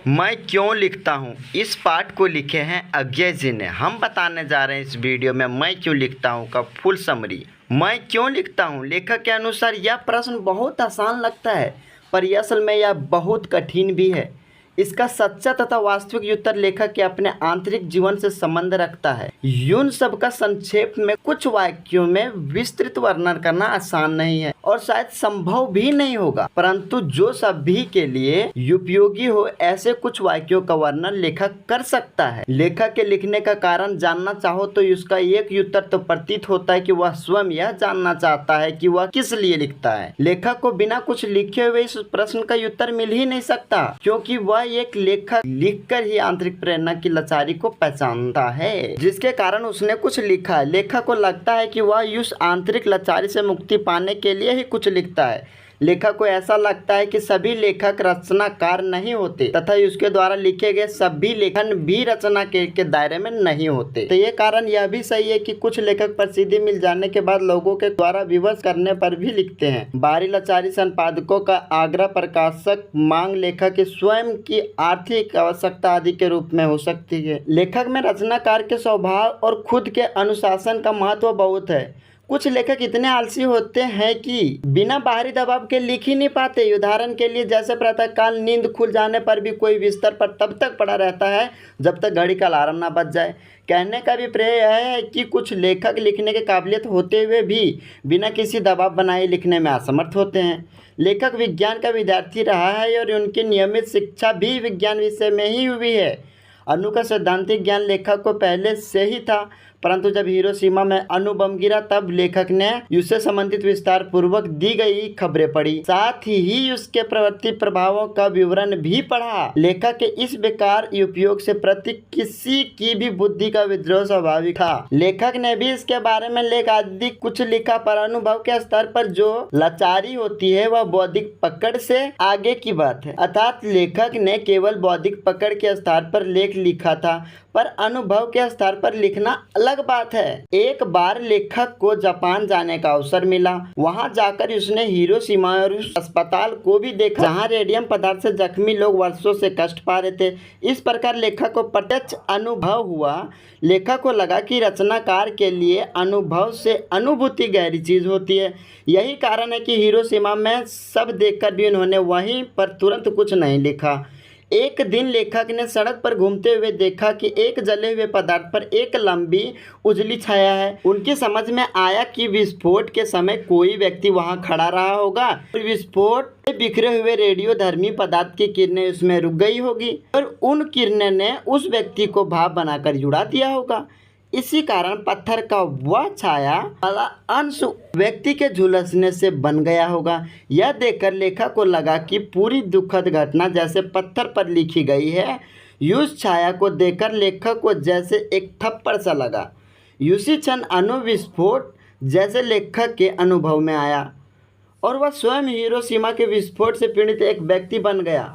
मैं क्यों लिखता हूँ, इस पाठ को लिखे हैं अज्ञय जी ने। हम बताने जा रहे हैं इस वीडियो में मैं क्यों लिखता हूँ का फुल समरी। मैं क्यों लिखता हूँ, लेखक के अनुसार यह प्रश्न बहुत आसान लगता है, पर यह असल में यह बहुत कठिन भी है। इसका सच्चा तथा वास्तविक उत्तर लेखक के अपने आंतरिक जीवन से संबंध रखता है। यूं सब का संक्षेप में कुछ वाक्यों में विस्तृत वर्णन करना आसान नहीं है और शायद संभव भी नहीं होगा, परंतु जो सभी के लिए उपयोगी हो ऐसे कुछ वाक्यों का वर्णन लेखक कर सकता है। लेखक के लिखने का कारण जानना चाहो तो उसका एक उत्तर तो प्रतीत होता है कि वह स्वयं यह जानना चाहता है कि वह किस लिए लिखता है। लेखक को बिना कुछ लिखे हुए इस प्रश्न का उत्तर मिल ही नहीं सकता, क्योंकि वह एक लेखक लिखकर ही आंतरिक प्रेरणा की लाचारी को पहचानता है, जिसके कारण उसने कुछ लिखा है। लेखक को लगता है कि वह उस आंतरिक लाचारी से मुक्ति पाने के लिए ही कुछ लिखता है। लेखक को ऐसा लगता है कि सभी लेखक रचनाकार नहीं होते तथा उसके द्वारा लिखे गए सभी लेखन भी रचना के दायरे में नहीं होते। तो ये कारण यह भी सही है कि कुछ लेखक प्रसिद्धि मिल जाने के बाद लोगों के द्वारा विवश करने पर भी लिखते हैं। बाहरी लाचारी संपादकों का आग्रह, प्रकाशक मांग, लेखक की स्वयं की आर्थिक आवश्यकता आदि के रूप में हो सकती है। लेखक में रचनाकार के स्वभाव और खुद के अनुशासन का महत्व बहुत है। कुछ लेखक इतने आलसी होते हैं कि बिना बाहरी दबाव के लिख ही नहीं पाते। उदाहरण के लिए, जैसे प्रातःकाल नींद खुल जाने पर भी कोई बिस्तर पर तब तक पड़ा रहता है जब तक घड़ी का अलार्म ना बज जाए। कहने का भी प्रेय यह है कि कुछ लेखक लिखने के काबिलियत होते हुए भी बिना किसी दबाव बनाए लिखने में असमर्थ होते हैं। लेखक विज्ञान का विद्यार्थी रहा है और उनकी नियमित शिक्षा भी विज्ञान विषय में ही हुई है। अणु का सैद्धांतिक ज्ञान लेखक को पहले से ही था, परंतु जब हिरोशिमा में अणु बम गिरा तब लेखक ने उससे संबंधित विस्तार पूर्वक दी गई खबरें पढ़ी, साथ ही उसके प्रवृत्ति प्रभावों का विवरण भी पढ़ा। लेखक के इस बेकार उपयोग से प्रति किसी की भी बुद्धि का विद्रोह स्वाभाविक था। लेखक ने भी इसके बारे में लेख आदि कुछ लिखा, पर अनुभव के स्तर पर जो लाचारी होती है वह बौद्धिक पकड़ से आगे की बात है। अर्थात लेखक ने केवल बौद्धिक पकड़ के स्तर पर लेख लिखा था, पर अनुभव के स्तर पर लिखना अलग बात है। एक बार लेखक को जापान जाने का अवसर मिला। वहां जाकर उसने हिरोशिमा और उस अस्पताल को भी देखा जहां रेडियम पदार्थ से जख्मी लोग वर्षों से कष्ट पा रहे थे। इस प्रकार लेखक को प्रत्यक्ष अनुभव हुआ। लेखक को लगा कि रचनाकार के लिए अनुभव से अनुभूति गहरी चीज होती है। यही कारण है कि हिरोशिमा में सब देखकर भी उन्होंने वहीं पर तुरंत कुछ नहीं लिखा। एक दिन लेखक ने सड़क पर घूमते हुए देखा कि एक जले हुए पदार्थ पर एक लंबी उजली छाया है। उनकी समझ में आया कि विस्फोट के समय कोई व्यक्ति वहां खड़ा रहा होगा और विस्फोट में बिखरे हुए रेडियोधर्मी पदार्थ की किरणें उसमें रुक गई होगी और उन किरणें ने उस व्यक्ति को भाप बनाकर जुड़ा दिया होगा। इसी कारण पत्थर का वह छाया वाला अंश व्यक्ति के झुलसने से बन गया होगा। यह देखकर लेखक को लगा कि पूरी दुखद घटना जैसे पत्थर पर लिखी गई है। उस छाया को देखकर लेखक को जैसे एक थप्पड़ सा लगा। उसी क्षण अणु विस्फोट जैसे लेखक के अनुभव में आया और वह स्वयं हिरोशिमा के विस्फोट से पीड़ित एक व्यक्ति बन गया।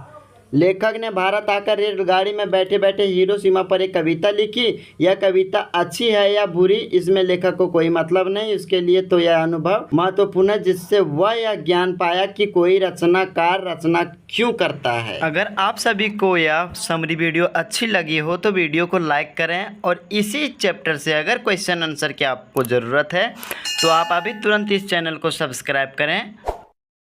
लेखक ने भारत आकर रेलगाड़ी में बैठे बैठे हिरोशिमा पर एक कविता लिखी। यह कविता अच्छी है या बुरी इसमें लेखक को कोई मतलब नहीं, उसके लिए तो यह अनुभव महत्वपूर्ण है जिससे वह यह ज्ञान पाया कि कोई रचनाकार रचना क्यों करता है। अगर आप सभी को यह समरी वीडियो अच्छी लगी हो तो वीडियो को लाइक करें और इसी चैप्टर से अगर क्वेश्चन आंसर की आपको ज़रूरत है तो आप अभी तुरंत इस चैनल को सब्सक्राइब करें